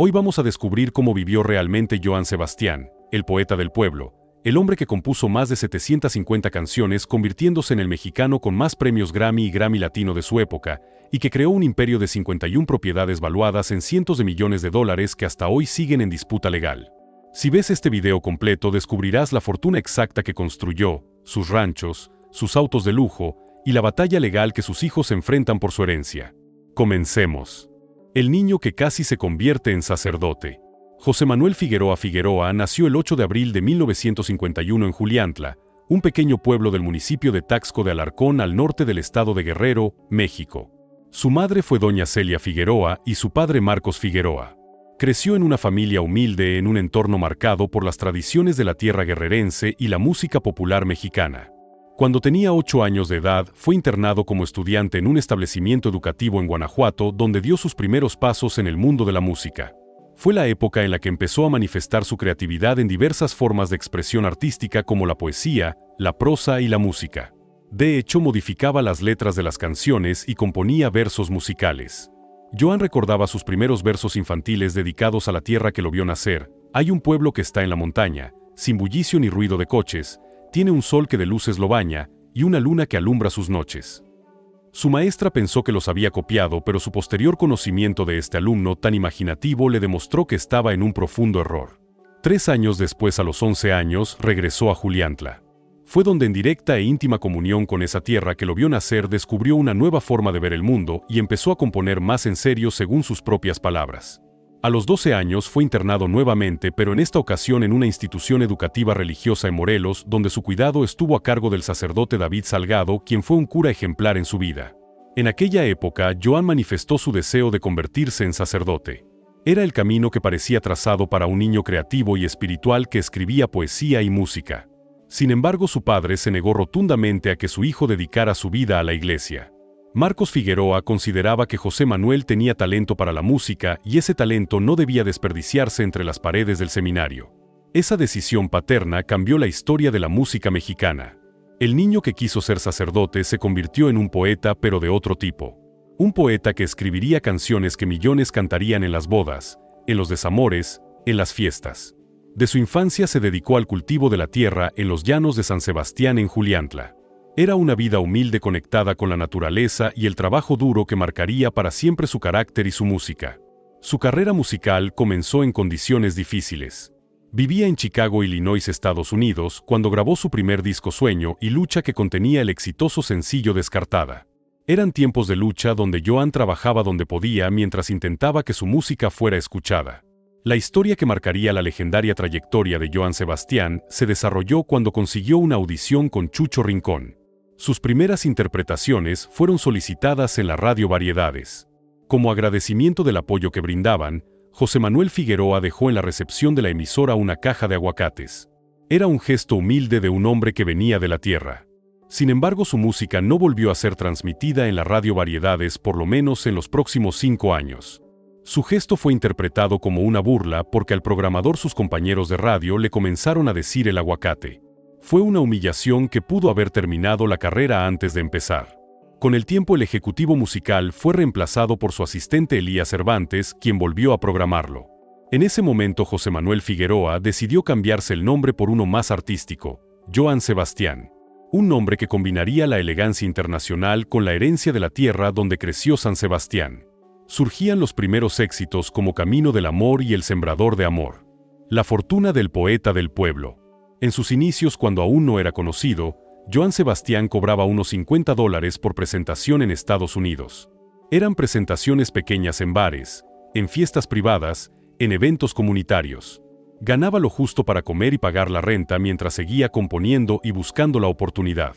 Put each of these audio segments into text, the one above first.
Hoy vamos a descubrir cómo vivió realmente Johann Sebastian, el poeta del pueblo, el hombre que compuso más de 750 canciones convirtiéndose en el mexicano con más premios Grammy y Grammy Latino de su época, y que creó un imperio de 51 propiedades valuadas en cientos de millones de dólares que hasta hoy siguen en disputa legal. Si ves este video completo descubrirás la fortuna exacta que construyó, sus ranchos, sus autos de lujo, y la batalla legal que sus hijos enfrentan por su herencia. Comencemos. El niño que casi se convierte en sacerdote. José Manuel Figueroa Figueroa nació el 8 de abril de 1951 en Juliantla, un pequeño pueblo del municipio de Taxco de Alarcón al norte del estado de Guerrero, México. Su madre fue doña Celia Figueroa y su padre Marcos Figueroa. Creció en una familia humilde en un entorno marcado por las tradiciones de la tierra guerrerense y la música popular mexicana. Cuando tenía 8 años de edad, fue internado como estudiante en un establecimiento educativo en Guanajuato donde dio sus primeros pasos en el mundo de la música. Fue la época en la que empezó a manifestar su creatividad en diversas formas de expresión artística como la poesía, la prosa y la música. De hecho, modificaba las letras de las canciones y componía versos musicales. Johann recordaba sus primeros versos infantiles dedicados a la tierra que lo vio nacer. Hay un pueblo que está en la montaña, sin bullicio ni ruido de coches, tiene un sol que de luces lo baña, y una luna que alumbra sus noches. Su maestra pensó que los había copiado, pero su posterior conocimiento de este alumno tan imaginativo le demostró que estaba en un profundo error. 3 años después, a los 11 años, regresó a Juliantla. Fue donde en directa e íntima comunión con esa tierra que lo vio nacer descubrió una nueva forma de ver el mundo y empezó a componer más en serio según sus propias palabras. A los 12 años fue internado nuevamente, pero en esta ocasión en una institución educativa religiosa en Morelos, donde su cuidado estuvo a cargo del sacerdote David Salgado, quien fue un cura ejemplar en su vida. En aquella época, Johann manifestó su deseo de convertirse en sacerdote. Era el camino que parecía trazado para un niño creativo y espiritual que escribía poesía y música. Sin embargo, su padre se negó rotundamente a que su hijo dedicara su vida a la iglesia. Marcos Figueroa consideraba que José Manuel tenía talento para la música y ese talento no debía desperdiciarse entre las paredes del seminario. Esa decisión paterna cambió la historia de la música mexicana. El niño que quiso ser sacerdote se convirtió en un poeta, pero de otro tipo. Un poeta que escribiría canciones que millones cantarían en las bodas, en los desamores, en las fiestas. De su infancia se dedicó al cultivo de la tierra en los llanos de San Sebastián en Juliantla. Era una vida humilde conectada con la naturaleza y el trabajo duro que marcaría para siempre su carácter y su música. Su carrera musical comenzó en condiciones difíciles. Vivía en Chicago, Illinois, Estados Unidos, cuando grabó su primer disco Sueño y Lucha, que contenía el exitoso sencillo Descartada. Eran tiempos de lucha donde Johann trabajaba donde podía mientras intentaba que su música fuera escuchada. La historia que marcaría la legendaria trayectoria de Johann Sebastian se desarrolló cuando consiguió una audición con Chucho Rincón. Sus primeras interpretaciones fueron solicitadas en la radio Variedades. Como agradecimiento del apoyo que brindaban, José Manuel Figueroa dejó en la recepción de la emisora una caja de aguacates. Era un gesto humilde de un hombre que venía de la tierra. Sin embargo, su música no volvió a ser transmitida en la radio Variedades por lo menos en los próximos 5 años. Su gesto fue interpretado como una burla porque al programador sus compañeros de radio le comenzaron a decir el aguacate. Fue una humillación que pudo haber terminado la carrera antes de empezar. Con el tiempo, el ejecutivo musical fue reemplazado por su asistente Elías Cervantes, quien volvió a programarlo. En ese momento, José Manuel Figueroa decidió cambiarse el nombre por uno más artístico, Johann Sebastian. Un nombre que combinaría la elegancia internacional con la herencia de la tierra donde creció San Sebastián. Surgían los primeros éxitos como Camino del Amor y El Sembrador de Amor. La fortuna del poeta del pueblo. En sus inicios, cuando aún no era conocido, Johann Sebastian cobraba unos $50 por presentación en Estados Unidos. Eran presentaciones pequeñas en bares, en fiestas privadas, en eventos comunitarios. Ganaba lo justo para comer y pagar la renta mientras seguía componiendo y buscando la oportunidad.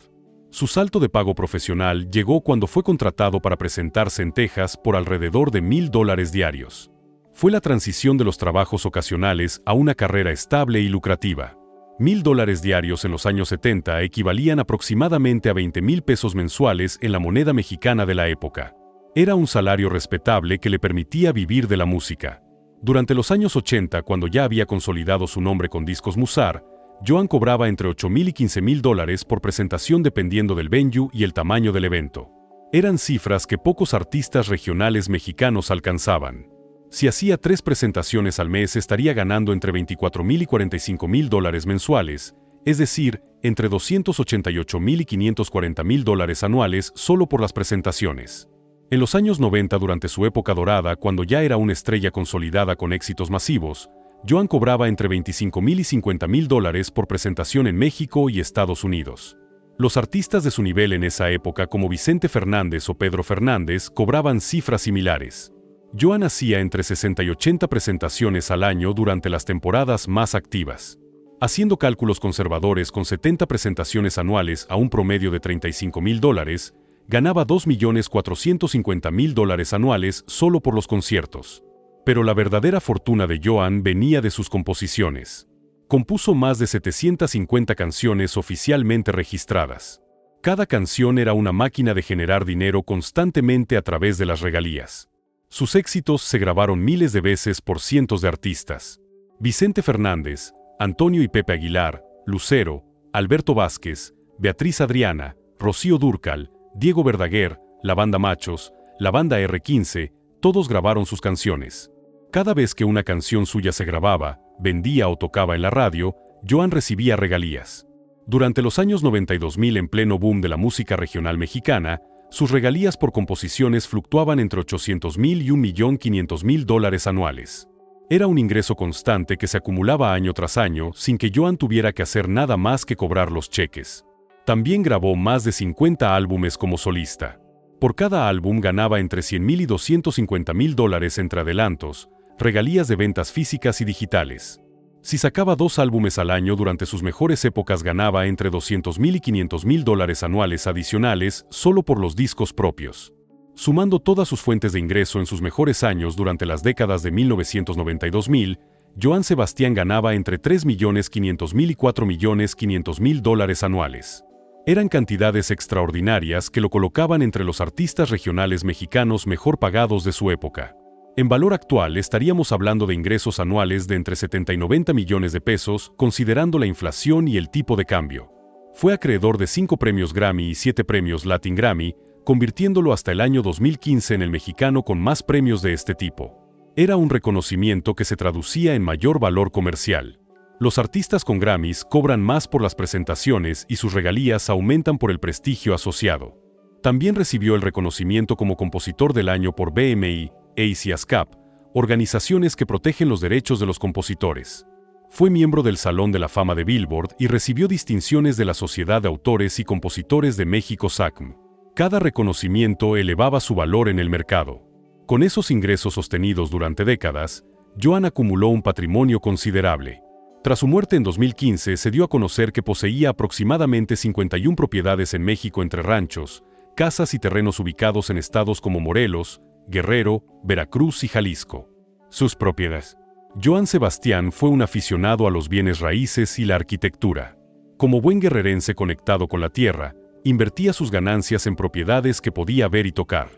Su salto de pago profesional llegó cuando fue contratado para presentarse en Texas por alrededor de $1,000 diarios. Fue la transición de los trabajos ocasionales a una carrera estable y lucrativa. $1,000 diarios en los años 70 equivalían aproximadamente a 20,000 pesos mensuales en la moneda mexicana de la época. Era un salario respetable que le permitía vivir de la música. Durante los años 80, cuando ya había consolidado su nombre con Discos Musar, Johann cobraba entre $8,000 y $15,000 por presentación dependiendo del venue y el tamaño del evento. Eran cifras que pocos artistas regionales mexicanos alcanzaban. Si hacía 3 presentaciones al mes estaría ganando entre $24,000 y $45,000 mensuales, es decir, entre $288,000 y $540,000 anuales solo por las presentaciones. En los años 90, durante su época dorada, cuando ya era una estrella consolidada con éxitos masivos, Joan cobraba entre $25,000 y $50,000 por presentación en México y Estados Unidos. Los artistas de su nivel en esa época, como Vicente Fernández o Pedro Fernández, cobraban cifras similares. Joan hacía entre 60 y 80 presentaciones al año durante las temporadas más activas. Haciendo cálculos conservadores, con 70 presentaciones anuales a un promedio de $35,000, ganaba $2,450,000 anuales solo por los conciertos. Pero la verdadera fortuna de Joan venía de sus composiciones. Compuso más de 750 canciones oficialmente registradas. Cada canción era una máquina de generar dinero constantemente a través de las regalías. Sus éxitos se grabaron miles de veces por cientos de artistas. Vicente Fernández, Antonio y Pepe Aguilar, Lucero, Alberto Vázquez, Beatriz Adriana, Rocío Dúrcal, Diego Verdaguer, la banda Machos, la banda R15, todos grabaron sus canciones. Cada vez que una canción suya se grababa, vendía o tocaba en la radio, Joan recibía regalías. Durante los años 90 y 2000, en pleno boom de la música regional mexicana, sus regalías por composiciones fluctuaban entre $800,000 y $1,500,000 anuales. Era un ingreso constante que se acumulaba año tras año sin que Joan tuviera que hacer nada más que cobrar los cheques. También grabó más de 50 álbumes como solista. Por cada álbum ganaba entre $100,000 y $250,000 entre adelantos, regalías de ventas físicas y digitales. Si sacaba 2 álbumes al año durante sus mejores épocas, ganaba entre $200,000 y $500,000 anuales adicionales solo por los discos propios. Sumando todas sus fuentes de ingreso en sus mejores años durante las décadas de 1990 y 2000, Joan Sebastián ganaba entre $3,500,000 y $4,500,000 anuales. Eran cantidades extraordinarias que lo colocaban entre los artistas regionales mexicanos mejor pagados de su época. En valor actual estaríamos hablando de ingresos anuales de entre 70 y 90 millones de pesos, considerando la inflación y el tipo de cambio. Fue acreedor de 5 premios Grammy y 7 premios Latin Grammy, convirtiéndolo hasta el año 2015 en el mexicano con más premios de este tipo. Era un reconocimiento que se traducía en mayor valor comercial. Los artistas con Grammys cobran más por las presentaciones y sus regalías aumentan por el prestigio asociado. También recibió el reconocimiento como compositor del año por BMI, ACE y ASCAP, organizaciones que protegen los derechos de los compositores. Fue miembro del Salón de la Fama de Billboard y recibió distinciones de la Sociedad de Autores y Compositores de México SACM. Cada reconocimiento elevaba su valor en el mercado. Con esos ingresos sostenidos durante décadas, Joan acumuló un patrimonio considerable. Tras su muerte en 2015, se dio a conocer que poseía aproximadamente 51 propiedades en México entre ranchos, casas y terrenos ubicados en estados como Morelos, Guerrero, Veracruz y Jalisco. Sus propiedades. Joan Sebastián fue un aficionado a los bienes raíces y la arquitectura. Como buen guerrerense conectado con la tierra, invertía sus ganancias en propiedades que podía ver y tocar.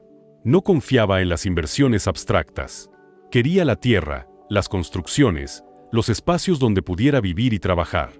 No confiaba en las inversiones abstractas. Quería la tierra, las construcciones, los espacios donde pudiera vivir y trabajar.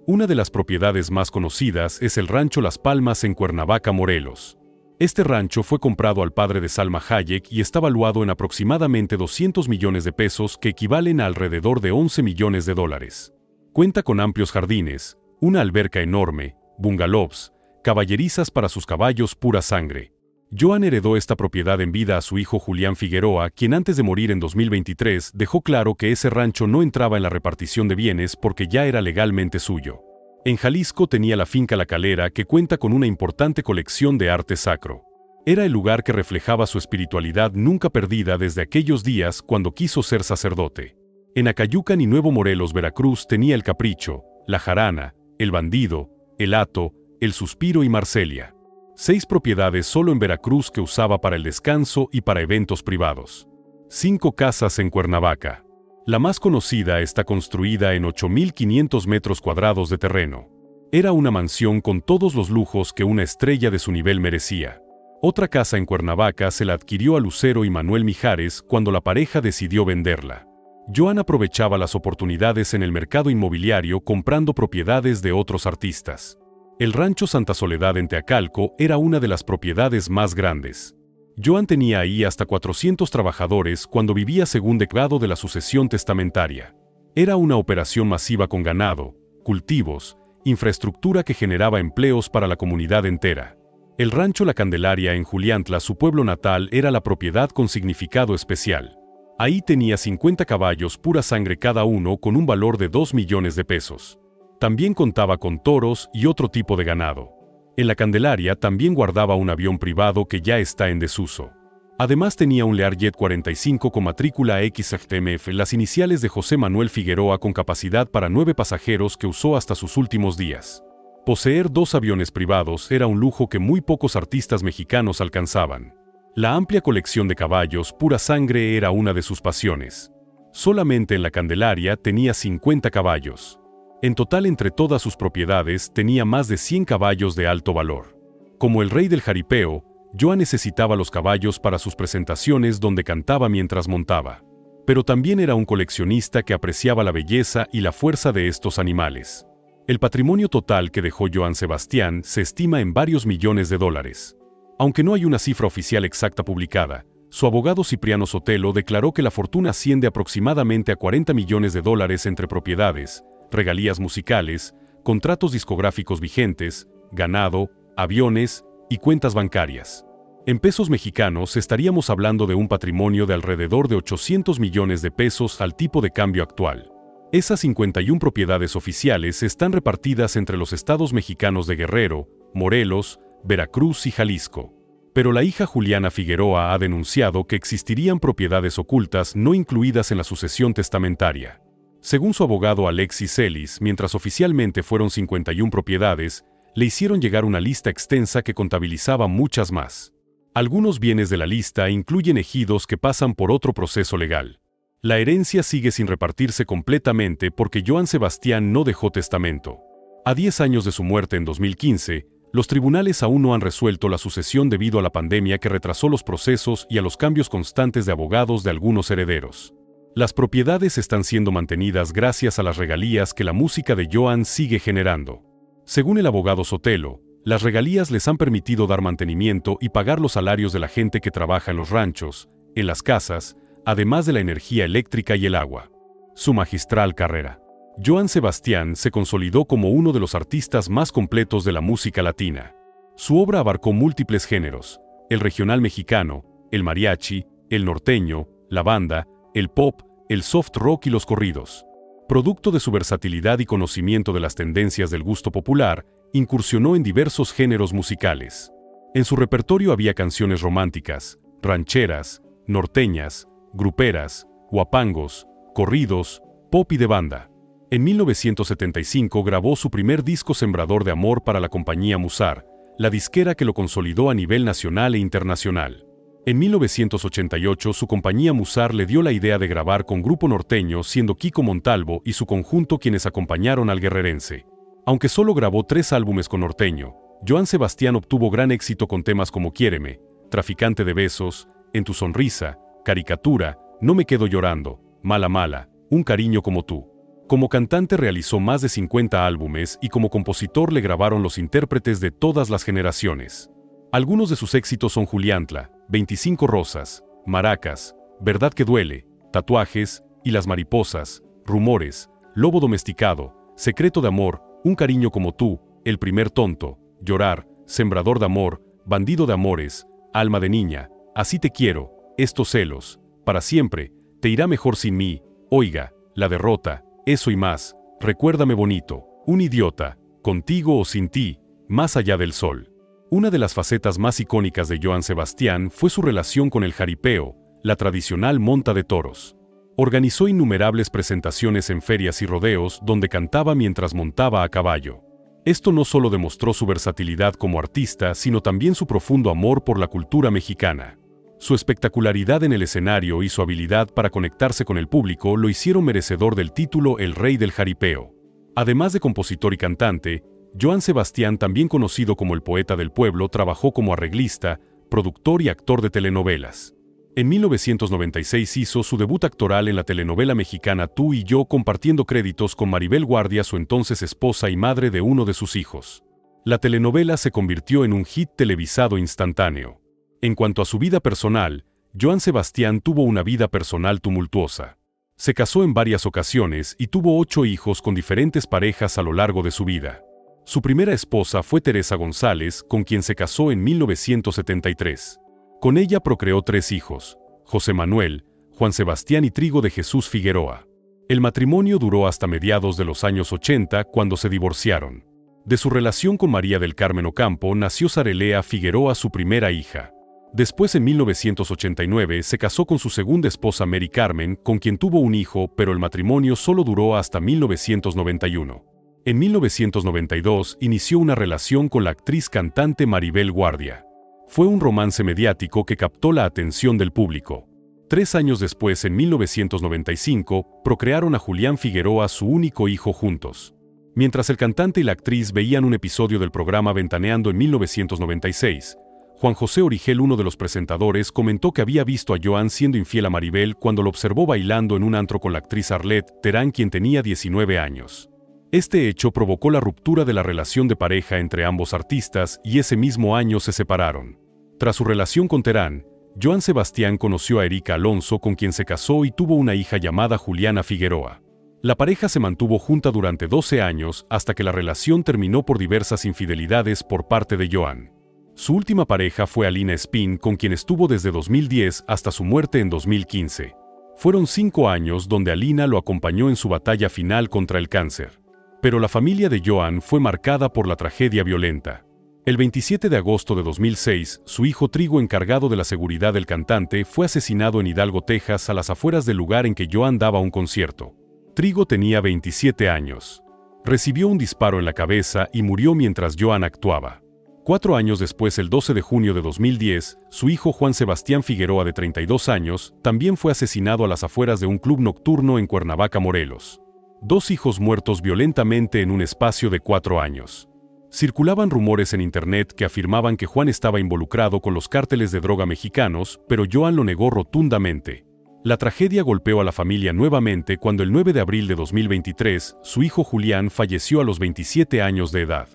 Una de las propiedades más conocidas es el Rancho Las Palmas en Cuernavaca, Morelos. Este rancho fue comprado al padre de Salma Hayek y está valuado en aproximadamente 200 millones de pesos, que equivalen a alrededor de 11 millones de dólares. Cuenta con amplios jardines, una alberca enorme, bungalows, caballerizas para sus caballos pura sangre. Joan heredó esta propiedad en vida a su hijo Julián Figueroa, quien antes de morir en 2023 dejó claro que ese rancho no entraba en la repartición de bienes porque ya era legalmente suyo. En Jalisco tenía la finca La Calera, que cuenta con una importante colección de arte sacro. Era el lugar que reflejaba su espiritualidad nunca perdida desde aquellos días cuando quiso ser sacerdote. En Acayucan y Nuevo Morelos, Veracruz, tenía el Capricho, La Jarana, El Bandido, El Hato, El Suspiro y Marcelia. 6 propiedades solo en Veracruz que usaba para el descanso y para eventos privados. 5 casas en Cuernavaca. La más conocida está construida en 8,500 metros cuadrados de terreno. Era una mansión con todos los lujos que una estrella de su nivel merecía. Otra casa en Cuernavaca se la adquirió a Lucero y Manuel Mijares cuando la pareja decidió venderla. Joan aprovechaba las oportunidades en el mercado inmobiliario comprando propiedades de otros artistas. El rancho Santa Soledad en Teacalco era una de las propiedades más grandes. Joan tenía ahí hasta 400 trabajadores cuando vivía según decreto de la sucesión testamentaria. Era una operación masiva con ganado, cultivos, infraestructura que generaba empleos para la comunidad entera. El rancho La Candelaria en Juliantla, su pueblo natal, era la propiedad con significado especial. Ahí tenía 50 caballos pura sangre cada uno con un valor de 2 millones de pesos. También contaba con toros y otro tipo de ganado. En La Candelaria también guardaba un avión privado que ya está en desuso. Además tenía un Learjet 45 con matrícula XHTMF, las iniciales de José Manuel Figueroa, con capacidad para 9 pasajeros que usó hasta sus últimos días. Poseer 2 aviones privados era un lujo que muy pocos artistas mexicanos alcanzaban. La amplia colección de caballos pura sangre era una de sus pasiones. Solamente en La Candelaria tenía 50 caballos. En total, entre todas sus propiedades, tenía más de 100 caballos de alto valor. Como el rey del jaripeo, Joan necesitaba los caballos para sus presentaciones donde cantaba mientras montaba. Pero también era un coleccionista que apreciaba la belleza y la fuerza de estos animales. El patrimonio total que dejó Joan Sebastián se estima en varios millones de dólares. Aunque no hay una cifra oficial exacta publicada, su abogado Cipriano Sotelo declaró que la fortuna asciende aproximadamente a 40 millones de dólares entre propiedades, regalías musicales, contratos discográficos vigentes, ganado, aviones y cuentas bancarias. En pesos mexicanos estaríamos hablando de un patrimonio de alrededor de 800 millones de pesos al tipo de cambio actual. Esas 51 propiedades oficiales están repartidas entre los estados mexicanos de Guerrero, Morelos, Veracruz y Jalisco. Pero la hija Juliana Figueroa ha denunciado que existirían propiedades ocultas no incluidas en la sucesión testamentaria. Según su abogado Alexis Celis, mientras oficialmente fueron 51 propiedades, le hicieron llegar una lista extensa que contabilizaba muchas más. Algunos bienes de la lista incluyen ejidos que pasan por otro proceso legal. La herencia sigue sin repartirse completamente porque Joan Sebastián no dejó testamento. A 10 años de su muerte en 2015, los tribunales aún no han resuelto la sucesión debido a la pandemia que retrasó los procesos y a los cambios constantes de abogados de algunos herederos. Las propiedades están siendo mantenidas gracias a las regalías que la música de Joan sigue generando. Según el abogado Sotelo, las regalías les han permitido dar mantenimiento y pagar los salarios de la gente que trabaja en los ranchos, en las casas, además de la energía eléctrica y el agua. Su magistral carrera. Joan Sebastián se consolidó como uno de los artistas más completos de la música latina. Su obra abarcó múltiples géneros: el regional mexicano, el mariachi, el norteño, la banda, el pop, el soft rock y los corridos. Producto de su versatilidad y conocimiento de las tendencias del gusto popular, incursionó en diversos géneros musicales. En su repertorio había canciones románticas, rancheras, norteñas, gruperas, guapangos, corridos, pop y de banda. En 1975 grabó su primer disco Sembrador de Amor para la compañía Musar, la disquera que lo consolidó a nivel nacional e internacional. En 1988 su compañía Musar le dio la idea de grabar con Grupo Norteño, siendo Kiko Montalvo y su conjunto quienes acompañaron al guerrerense. Aunque solo grabó 3 álbumes con Norteño, Joan Sebastián obtuvo gran éxito con temas como Quiéreme, Traficante de Besos, En tu Sonrisa, Caricatura, No me quedo llorando, Mala Mala, Un cariño como tú. Como cantante realizó más de 50 álbumes y como compositor le grabaron los intérpretes de todas las generaciones. Algunos de sus éxitos son Juliantla, 25 Rosas, Maracas, Verdad que Duele, Tatuajes y Las Mariposas, Rumores, Lobo Domesticado, Secreto de Amor, Un cariño como tú, El primer tonto, Llorar, Sembrador de Amor, Bandido de Amores, Alma de Niña, Así te quiero, Estos celos, Para siempre, Te irá mejor sin mí, Oiga, La derrota, Eso y más, Recuérdame bonito, Un idiota, Contigo o sin ti, Más allá del sol. Una de las facetas más icónicas de Joan Sebastián fue su relación con el jaripeo, la tradicional monta de toros. Organizó innumerables presentaciones en ferias y rodeos donde cantaba mientras montaba a caballo. Esto no solo demostró su versatilidad como artista, sino también su profundo amor por la cultura mexicana. Su espectacularidad en el escenario y su habilidad para conectarse con el público lo hicieron merecedor del título El Rey del Jaripeo. Además de compositor y cantante, Joan Sebastián, también conocido como el Poeta del Pueblo, trabajó como arreglista, productor y actor de telenovelas. En 1996 hizo su debut actoral en la telenovela mexicana Tú y Yo, compartiendo créditos con Maribel Guardia, su entonces esposa y madre de uno de sus hijos. La telenovela se convirtió en un hit televisado instantáneo. En cuanto a su vida personal, Joan Sebastián tuvo una vida personal tumultuosa. Se casó en varias ocasiones y tuvo 8 hijos con diferentes parejas a lo largo de su vida. Su primera esposa fue Teresa González, con quien se casó en 1973. Con ella procreó 3 hijos: José Manuel, Juan Sebastián y Trigo de Jesús Figueroa. El matrimonio duró hasta mediados de los años 80, cuando se divorciaron. De su relación con María del Carmen Ocampo nació Sarelea Figueroa, su primera hija. Después, en 1989, se casó con su segunda esposa Mary Carmen, con quien tuvo un hijo, pero el matrimonio solo duró hasta 1991. En 1992 inició una relación con la actriz-cantante Maribel Guardia. Fue un romance mediático que captó la atención del público. 3 años después, en 1995, procrearon a Julián Figueroa, su único hijo, juntos. Mientras el cantante y la actriz veían un episodio del programa Ventaneando en 1996, Juan José Origel, uno de los presentadores, comentó que había visto a Joan siendo infiel a Maribel cuando lo observó bailando en un antro con la actriz Arlette Terán, quien tenía 19 años. Este hecho provocó la ruptura de la relación de pareja entre ambos artistas y ese mismo año se separaron. Tras su relación con Terán, Joan Sebastián conoció a Erika Alonso, con quien se casó y tuvo una hija llamada Juliana Figueroa. La pareja se mantuvo junta durante 12 años hasta que la relación terminó por diversas infidelidades por parte de Joan. Su última pareja fue Alina Espín, con quien estuvo desde 2010 hasta su muerte en 2015. Fueron 5 años donde Alina lo acompañó en su batalla final contra el cáncer. Pero la familia de Joan fue marcada por la tragedia violenta. El 27 de agosto de 2006, su hijo Trigo, encargado de la seguridad del cantante, fue asesinado en Hidalgo, Texas, a las afueras del lugar en que Joan daba un concierto. Trigo tenía 27 años. Recibió un disparo en la cabeza y murió mientras Joan actuaba. 4 años después, el 12 de junio de 2010, su hijo Juan Sebastián Figueroa, de 32 años, también fue asesinado a las afueras de un club nocturno en Cuernavaca, Morelos. 2 hijos muertos violentamente en un espacio de 4 años. Circulaban rumores en internet que afirmaban que Juan estaba involucrado con los cárteles de droga mexicanos, pero Joan lo negó rotundamente. La tragedia golpeó a la familia nuevamente cuando el 9 de abril de 2023, su hijo Julián falleció a los 27 años de edad.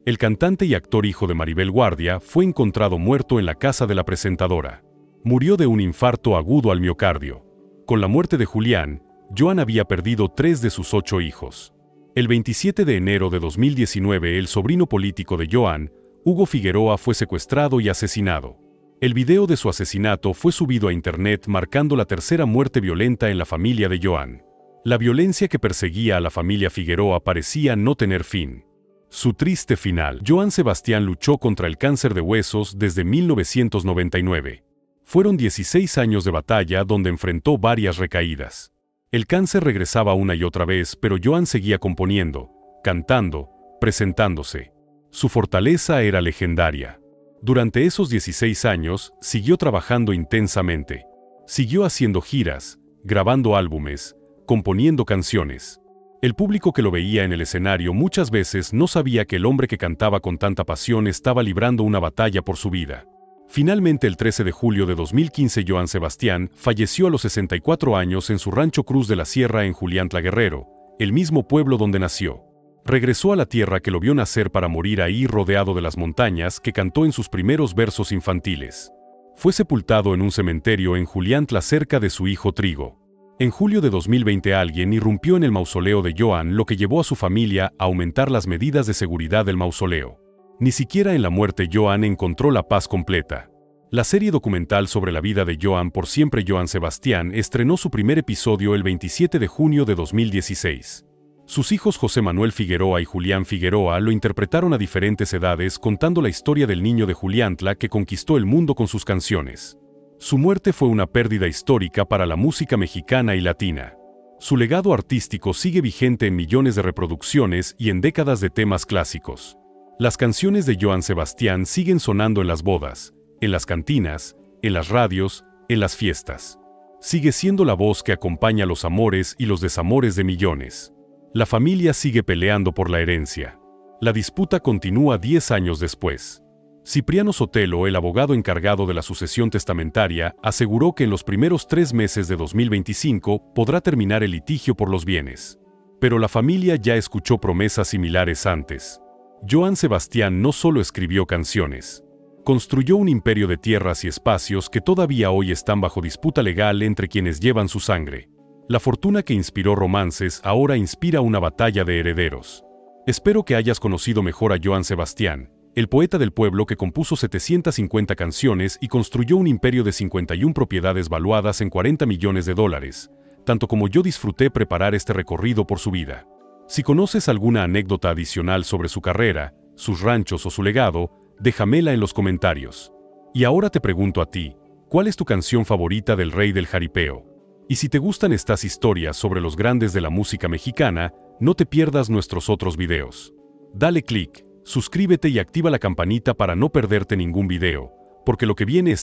El cantante y actor, hijo de Maribel Guardia, fue encontrado muerto en la casa de la presentadora. Murió de un infarto agudo al miocardio. Con la muerte de Julián, Joan había perdido 3 de sus 8 hijos. El 27 de enero de 2019, el sobrino político de Joan, Hugo Figueroa, fue secuestrado y asesinado. El video de su asesinato fue subido a internet, marcando la tercera muerte violenta en la familia de Joan. La violencia que perseguía a la familia Figueroa parecía no tener fin. Su triste final. Joan Sebastián luchó contra el cáncer de huesos desde 1999. Fueron 16 años de batalla donde enfrentó varias recaídas. El cáncer regresaba una y otra vez, pero Joan seguía componiendo, cantando, presentándose. Su fortaleza era legendaria. Durante esos 16 años, siguió trabajando intensamente. Siguió haciendo giras, grabando álbumes, componiendo canciones. El público que lo veía en el escenario muchas veces no sabía que el hombre que cantaba con tanta pasión estaba librando una batalla por su vida. Finalmente, el 13 de julio de 2015, Joan Sebastián falleció a los 64 años en su rancho Cruz de la Sierra, en Juliantla, Guerrero, el mismo pueblo donde nació. Regresó a la tierra que lo vio nacer para morir ahí, rodeado de las montañas que cantó en sus primeros versos infantiles. Fue sepultado en un cementerio en Juliantla, cerca de su hijo Trigo. En julio de 2020, alguien irrumpió en el mausoleo de Joan, lo que llevó a su familia a aumentar las medidas de seguridad del mausoleo. Ni siquiera en la muerte Joan encontró la paz completa. La serie documental sobre la vida de Joan por siempre, Joan Sebastián, estrenó su primer episodio el 27 de junio de 2016. Sus hijos José Manuel Figueroa y Julián Figueroa lo interpretaron a diferentes edades, contando la historia del niño de Juliantla que conquistó el mundo con sus canciones. Su muerte fue una pérdida histórica para la música mexicana y latina. Su legado artístico sigue vigente en millones de reproducciones y en décadas de temas clásicos. Las canciones de Joan Sebastián siguen sonando en las bodas, en las cantinas, en las radios, en las fiestas. Sigue siendo la voz que acompaña los amores y los desamores de millones. La familia sigue peleando por la herencia. La disputa continúa 10 años después. Cipriano Sotelo, el abogado encargado de la sucesión testamentaria, aseguró que en los primeros 3 meses de 2025 podrá terminar el litigio por los bienes. Pero la familia ya escuchó promesas similares antes. Joan Sebastián no solo escribió canciones. Construyó un imperio de tierras y espacios que todavía hoy están bajo disputa legal entre quienes llevan su sangre. La fortuna que inspiró romances ahora inspira una batalla de herederos. Espero que hayas conocido mejor a Johann Sebastian, el poeta del pueblo que compuso 750 canciones y construyó un imperio de 51 propiedades valuadas en $40 millones, tanto como yo disfruté preparar este recorrido por su vida. Si conoces alguna anécdota adicional sobre su carrera, sus ranchos o su legado, déjamela en los comentarios. Y ahora te pregunto a ti, ¿cuál es tu canción favorita del Rey del Jaripeo? Y si te gustan estas historias sobre los grandes de la música mexicana, no te pierdas nuestros otros videos. Dale click, suscríbete y activa la campanita para no perderte ningún video, porque lo que viene es